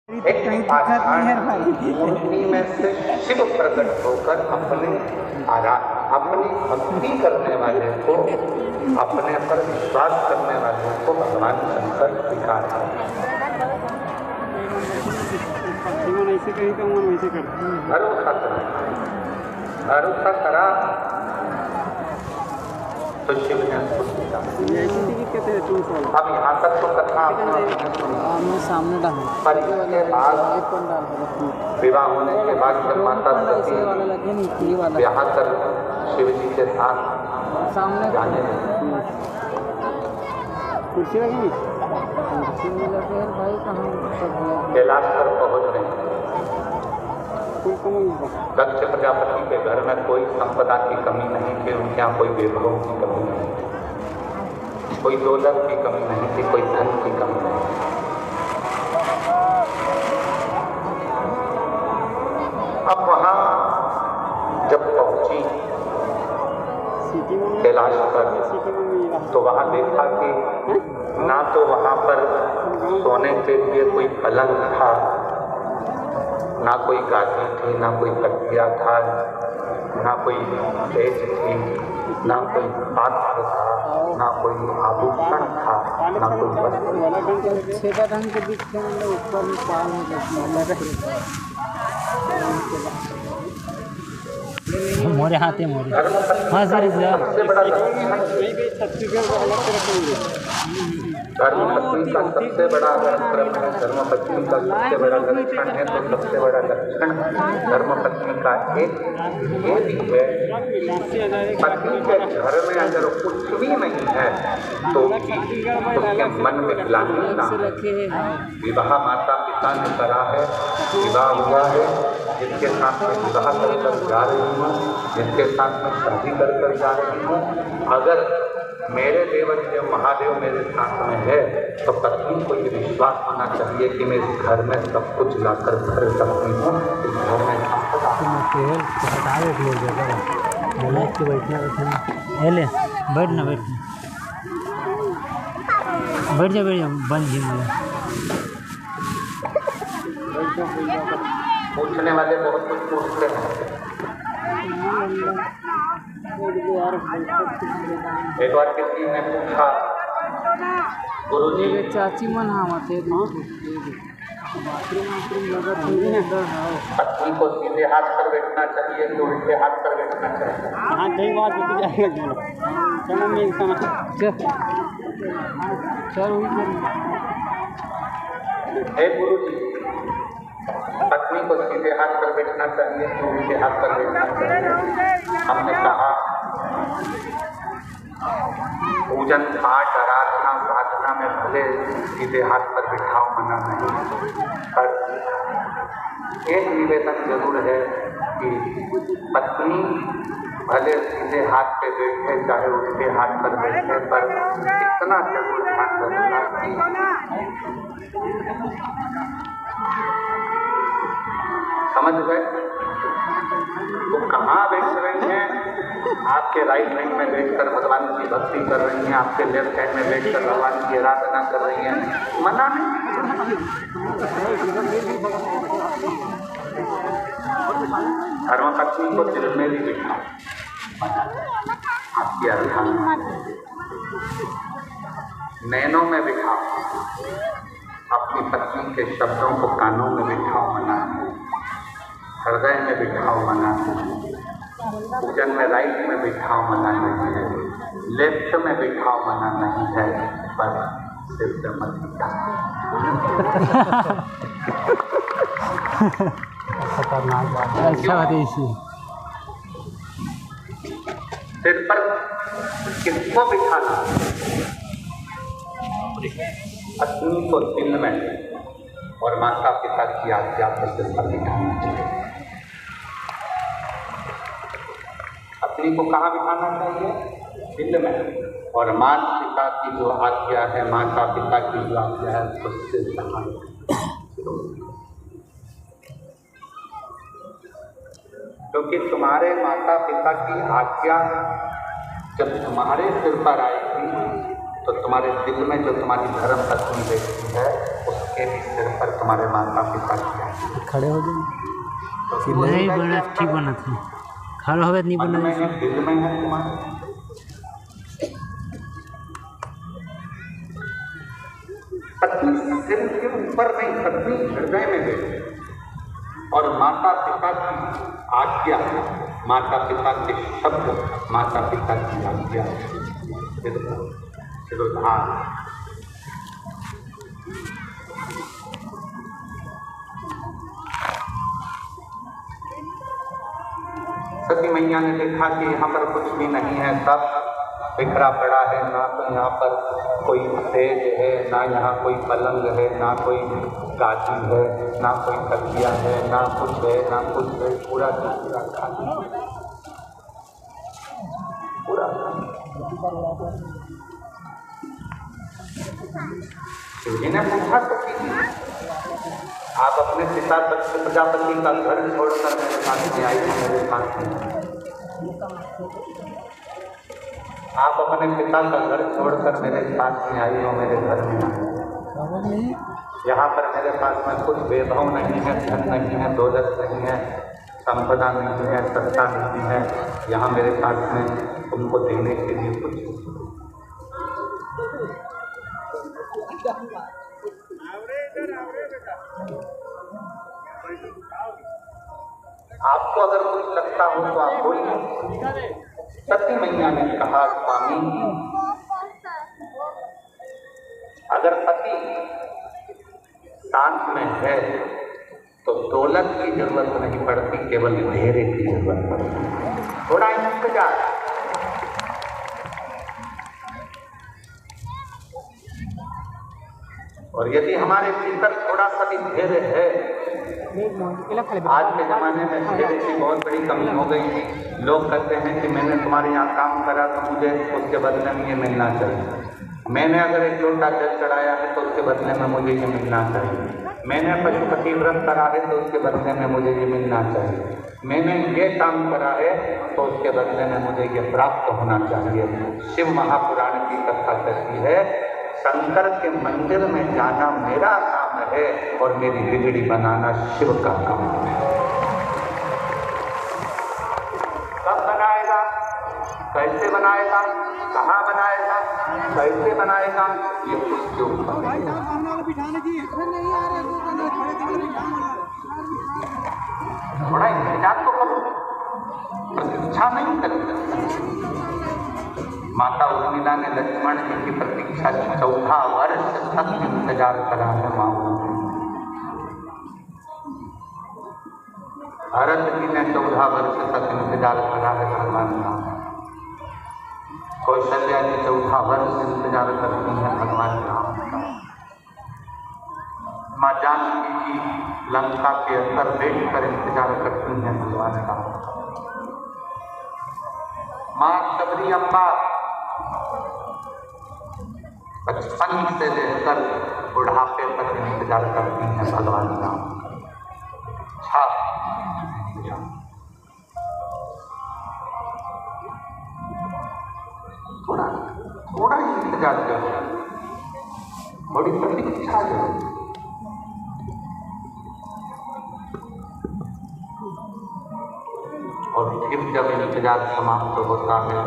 एक आसान मूर्ति में से शिव प्रकट होकर अपनी भक्ति करने वाले को, अपने पर विश्वास करने वाले को भगवान शंकर स्वीकार भरोसा करा तो शिव ने अब यहाँ तक तो कथा सामने पर इसके बाद विवाह होने के बाद जब माता सती ब्याह कर शिव जी के साथ सामने जाने कुर्सी लगी भाई कहाँ कैलाश पर पहुँच रहे दक्ष प्रजापति के घर में कोई संपदा की कमी नहीं थी, उनके यहाँ कोई वैभव की कमी नहीं थी, कोई दौलत की कमी नहीं थी, कोई धन की कमी नहीं थी। अब वहाँ जब पहुंची कैलाश पर तो वहाँ देखा कि ना तो वहाँ पर सोने के लिए कोई पलंग था, ना कोई गादी थी, ना कोई तकिया था, ना कोई मेज थी, ना कोई पात्र था, ना कोई आभूषण था, ना कोई वस्त्र। मोरे हाथे मोरे हाँ सर धर्मपत्नी का सबसे बड़ा क्रम है, धर्मपत्नी का सबसे बड़ा लक्षण है, तो सबसे बड़ा लक्षण धर्मपत्नी का एक ये भी है, पत्नी के घर में अगर कुछ भी नहीं है तो उसके मन में ग्लानि ना। विवाह माता पिता ने करा है, विवाह हुआ है, जिनके साथ में विवाह कर जा रही हूँ, जिनके साथ में शादी कर जा रही हूँ, अगर मेरे देव महादेव मेरे साथ में है तो पत्नी को ये विश्वास होना चाहिए कि मैं इस घर में सब कुछ लाकर भर सकती हूँ। इस घर में बैठना बैठ जा बंद ही पूछने वाले बहुत कुछ पूछते हैं। एक बार किसी ने पूछा गुरुजी चाची मन पत्नी को सीधे हाथ पर बैठना चाहिए तो उल्टे हाथ पर बैठना चाहिए? हे गुरुजी पत्नी को सीधे हाथ पर बैठना चाहिए तो उल्टे हाथ पर बैठना चाहिए? हमने कहा पूजन पाठ आराधना साधना में भले सीधे हाथ पर बिठाओ, मना नहीं, पर एक निवेदन जरूर है कि पत्नी भले सीधे हाथ पे बैठे चाहे उल्टे हाथ पर बैठे, पर इतना जरूर ध्यान रखना कि समझ गए तो कहाँ बैठ रही हैं? आपके राइट हैंड में बैठकर भगवान की भक्ति कर रही हैं, आपके लेफ्ट हैंड में बैठकर भगवान की आराधना कर रही हैं, मना नहीं। धर्मपत्नी को दिल में भी बिठाओ, आपकी आराधना नैनों में बिठाओ, अपनी पत्नी के शब्दों को कानों में बिठाओ, मना नहीं। हृदय में बिठाओ, मना नहीं। पूजन में राइट में बिठाओ, मना नहीं है। लेफ्ट में बिठाओ, मना नहीं है, पर सिर पे मत बिठाओ। सिर पर किसको बिठाना? पत्नी को दिल में और माता पिता की आज्ञा पर सिर पर बिठाना चाहिए। पत्नी को कहाँ बिठाना चाहिए? दिल में, और माता पिता की जो आज्ञा है, माता पिता की जो आज्ञा है उसको सिर पर। क्योंकि तुम्हारे माता पिता की आज्ञा जब तुम्हारे सिर पर आएगी तो तुम्हारे दिल में जो तुम्हारी धर्म पत्नी बैठी है उसके भी सिर पर तुम्हारे माता पिता की खड़े हो जाए नहीं बना ठीक बना था खड़ा हो गया नहीं बना दिल में है तुम्हारे पत्नी सिर के ऊपर नहीं पत्नी हृदय में है और माता पिता की आज्ञा माता पिता के शब्द माता पिता की आज्ञा सिरोधार सती मैया ने देखा कि यहाँ पर कुछ भी नहीं है, सब बिखरा पड़ा है, ना तो यहाँ पर कोई स्टेज है, ना यहाँ कोई पलंग है, ना कोई गादी है, ना कोई तकिया है, ना कुछ है, ना कुछ है, पूरा पूरा खाली पूरा। शिवजी ने पूछा सती आप अपने पिता प्रजापति का घर छोड़कर मेरे साथ में आई हो, मेरे साथ में आप अपने पिता का घर छोड़कर मेरे साथ में आई हो, मेरे घर में आई। यहाँ पर मेरे पास में कुछ वैभव नहीं है, धन नहीं है, दौलत नहीं है, संपदा नहीं है, सत्ता नहीं है, यहाँ मेरे पास में तुमको देने के लिए कुछ। आपको अगर कुछ लगता हो तो आप बोलिए। सती मैया ने कहा स्वामी अगर पति शांत में है तो दौलत की जरूरत नहीं पड़ती, केवल धेरे की जरूरत पड़ती है। थोड़ा इंतजार, और यदि हमारे भीतर थोड़ा सा भी धैर्य है, आज के ज़माने में धैर्य की बहुत बड़ी कमी हो गई थी। लोग कहते हैं कि मैंने तुम्हारे यहाँ काम करा तो मुझे उसके बदले में ये मिलना चाहिए, मैंने अगर एक लोटा जल चढ़ाया है तो उसके बदले में मुझे ये मिलना चाहिए, मैंने पशुपति व्रत करा है तो उसके बदले में मुझे ये मिलना चाहिए, मैंने ये काम करा है तो उसके बदले में मुझे ये प्राप्त होना चाहिए। शिव महापुराण की कथा कहती है शंकर के मंदिर में जाना मेरा काम है और मेरी बिगड़ी बनाना शिव का काम है। कब बनाएगा, कैसे बनाएगा, कहाँ बनाएगा, कैसे बनाएगा, ये उसके ऊपर। थोड़ा इंतजार तो करो, प्रतीक्षा नहीं करते। माता उर्मिला ने लक्ष्मण जी की प्रतीक्षा 14 वर्ष तक इंतजार करा है माँ। भरत जी ने 14 वर्ष तक इंतजार करा है भगवान का। कौशल्या जी 14 वर्ष इंतजार करती हैं भगवान राम का। माँ जानकी जी लंका के अंदर बैठ कर इंतजार करती हैं भगवान राम का। माँ शबरी अम्बा 55 से लेकर बुढ़ापे तक इंतजार करती हैं भगवान राम का। थोड़ा थोड़ा इंतजार करो, बड़ी प्रतीक्षा है। और फिर जब इंतजार समाप्त होता है,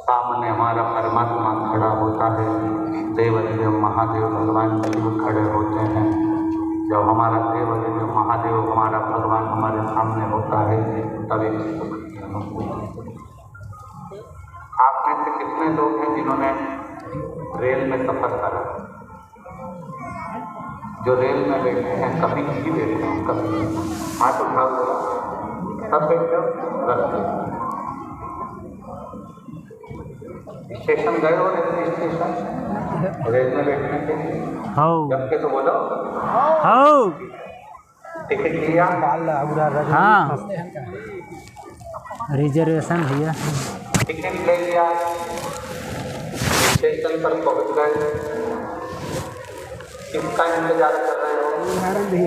सामने हमारा परमात्मा खड़ा होता है, देवदेव महादेव भगवान शिव खड़े होते हैं। जब हमारा देवदेव महादेव हमारा भगवान हमारे सामने होता है तब एक आप में से कितने लोग हैं जिन्होंने रेल में सफर करा, जो रेल में बैठे हैं, कभी नहीं बैठे हैं, कभी हाथ उठाओ, सब बैठे हो। स्टेशन गए हो, रेलवे स्टेशन, रेल में बैठने के लिए जब के तो बोलो टिकट लिया, हाँ रिजर्वेशन भैया, टिकट ले लिया, स्टेशन पर पहुंच गए, किसका इंतजार कर रहे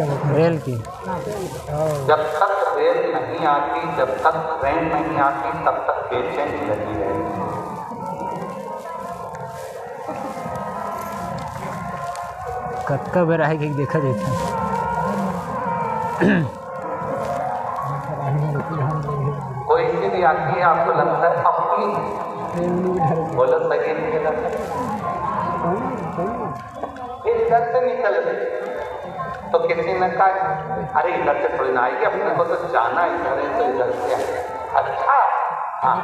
हो? रेल की। जब तक रेल नहीं आती, जब तक ट्रेन नहीं आती, तब तक बेचैनी लगी रहेगी। कतका बेर आहे कि देखा देता कोई चीज आती है आपको लगता है अपनी, बोलो सही नहीं लगता, इधर से निकल गए तो किसी ने कहा अरे इधर से थोड़ी ना आएगी, अपने को तो जाना इधर है तो इधर से आए। अच्छा हाँ,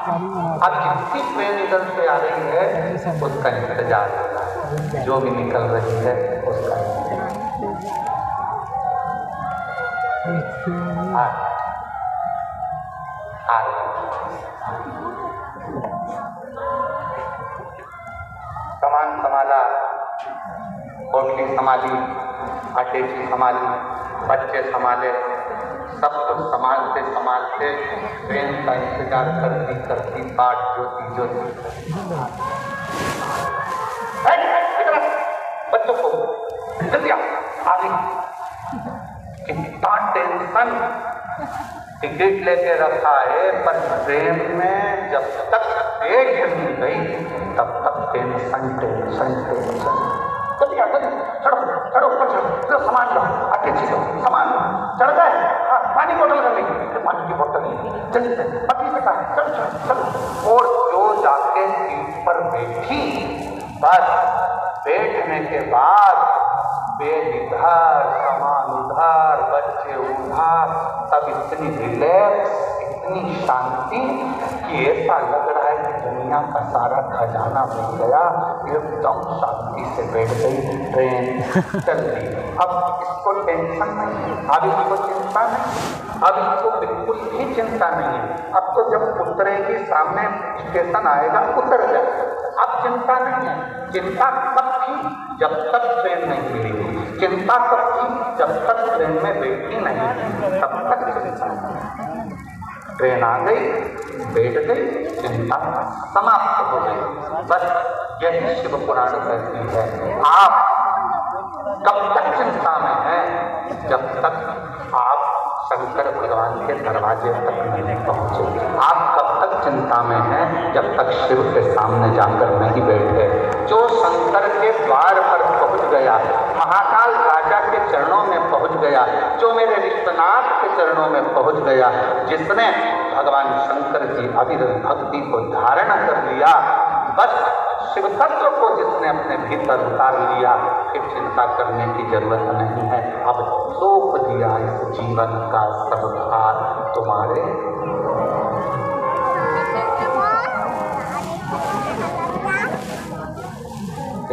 अब जितनी ट्रेन इधर से आ रही है उसका इंतजार हो रहा है, जो भी निकल रही है उसका सामान संभाला, पोटली संभाली, अटैची संभाली, बच्चे संभाले, सब कुछ संभालते संभालते ट्रेन का इंतजार करती करती बाट जोती जोती बच्चों को जल्दी आगे कितना टेंशन, टिकट लेके रखा है पर ट्रेन में जब तक डेट नहीं गई तब तक टेंशन टेंशन टेंशन। जल्दी चढ़ो चढ़ो ऊपर चढ़ो, सामान लो, आके चीजो सामान लो, चढ़ गए हाँ, पानी बोतल कर ली, पानी की बोतल जल्दी से पति से कहा चलो चलो चलो, और जो जाके सीट पर बैठी बस बैठने के बाद बेड इधर, सामान उधर, बच्चे उधर, सब इतनी रिलैक्स, इतनी शांति कि ऐसा लग रहा है कि दुनिया का सारा खजाना मिल गया, एकदम शांति से बैठ गई ट्रेन चल रही। अब इसको टेंशन नहीं है, अब इसको चिंता नहीं, अब इसको बिल्कुल भी चिंता नहीं है। अब तो जब उतरेगी सामने स्टेशन आएगा उतर जाए, अब चिंता नहीं है। चिंता तब थी जब तक ट्रेन नहीं मिली, चिंता तब थी जब तक ट्रेन में बैठी नहीं, तब तक चिंता। ट्रेन आ गई, बैठ गई, चिंता समाप्त हो गई। बस यही शिव पुराण कहती है, आप कब तक चिंता में हैं जब तक आप शंकर भगवान के दरवाजे तक नहीं पहुंचे। आप कब तक चिंता में हैं जब तक शिव के सामने जाकर नहीं बैठे। जो शंकर के द्वार पर पहुंच गया, महाकाल राजा के चरणों में पहुंच गया, जो मेरे विश्वनाथ के चरणों में पहुंच गया, जिसने भगवान शंकर की अविरत भक्ति को धारण कर लिया, बस शिव तत्व को जिसने अपने भीतर उतार लिया, फिर चिंता करने की जरूरत नहीं है। अब सौंप दिया इस जीवन का सब भार तुम्हारे।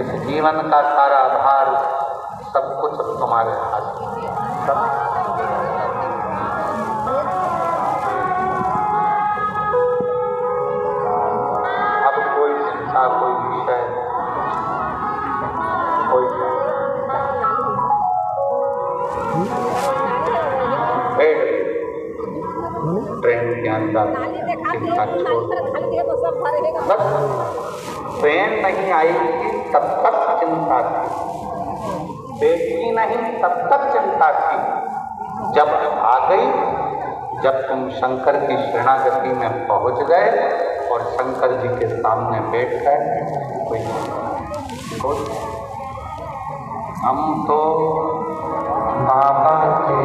इस जीवन का सारा भार सब कुछ तुम्हारे हाथ में। अब कोई चिंता, कोई विषय, कोई बैठ ट्रेन के अंदर चिंता छोड़, बस ट्रेन नहीं आएगी तब तक चिंता थी, बैठी नहीं तब तक चिंता थी, जब आ गई, जब तुम शंकर की शरणागति में पहुंच गए और शंकर जी के सामने बैठ गए, कोई हम तो बाबा के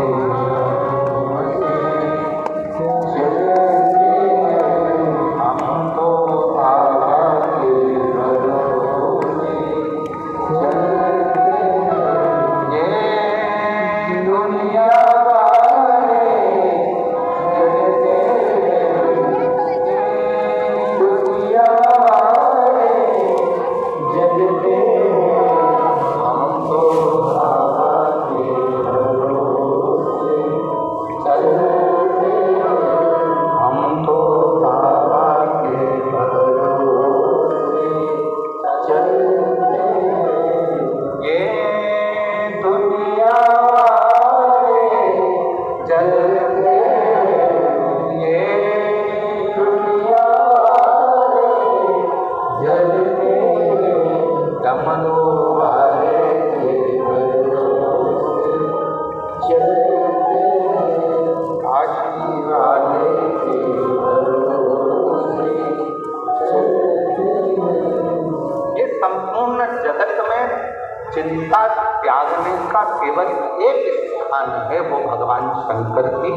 स्थान है वो भगवान शंकर की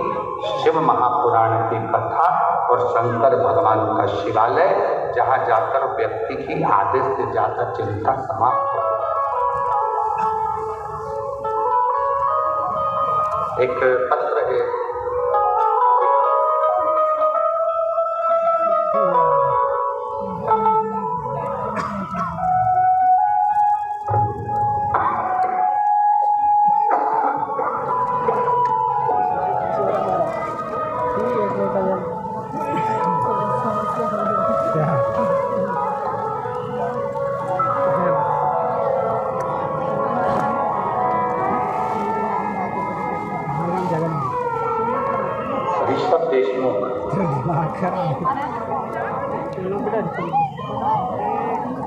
शिव महापुराण की कथा और शंकर भगवान का शिवालय, जहाँ जाकर व्यक्ति की आधे से ज्यादा चिंता समाप्त हो। एक पत्र है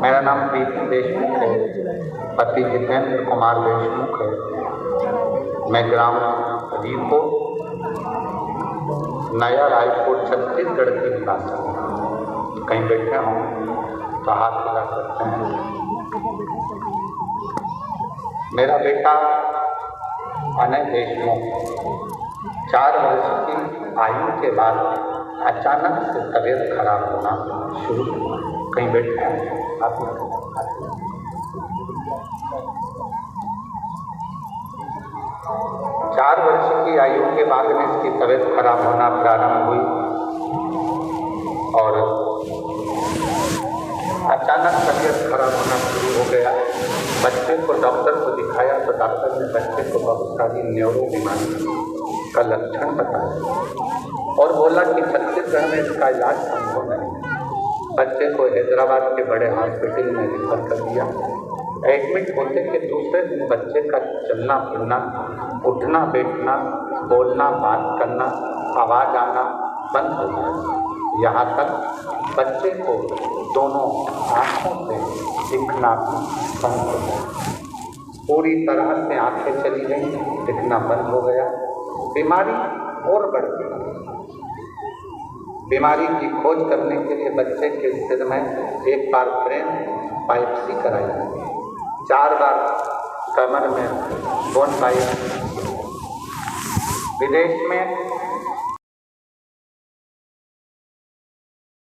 मेरा नाम प्रीति देशमुख है, पति जितेंद्र कुमार देशमुख है। मैं ग्राम रीको, नया रायपुर, छत्तीसगढ़ की निवासी हूँ। कहीं बैठे हों तो हाथ लगा सकते हैं। मेरा बेटा अनय देशमुख 4 वर्ष की आयु के बाद अचानक से तबीयत खराब होना शुरू हुआ। कहीं बैठे हैं आप? 4 वर्ष की आयु के बाद में इसकी तबीयत खराब होना प्रारंभ हुई और अचानक तबीयत खराब होना शुरू हो गया। बच्चे को डॉक्टर को दिखाया तो डॉक्टर ने बच्चे को बहुत सारी न्यूरो बीमारी का लक्षण बताया और बोला कि छत्तीसगढ़ में इसका इलाज संभव नहीं। बच्चे को हैदराबाद के बड़े हॉस्पिटल में रिफर कर दिया। एडमिट होते के दूसरे दिन बच्चे का चलना फिरना, उठना बैठना, बोलना बात करना, आवाज़ आना बंद हो गया। यहाँ तक बच्चे को दोनों आँखों से दिखना बंद हो गया। पूरी तरह से आँखें चली गई, दिखना बंद हो गया। बीमारी और बढ़ गई। बीमारी की खोज करने के लिए बच्चे के सिर में एक बार ब्रेन बायोप्सी कराई गई, 4 बार कमर में बोन बायोप्सी। विदेश में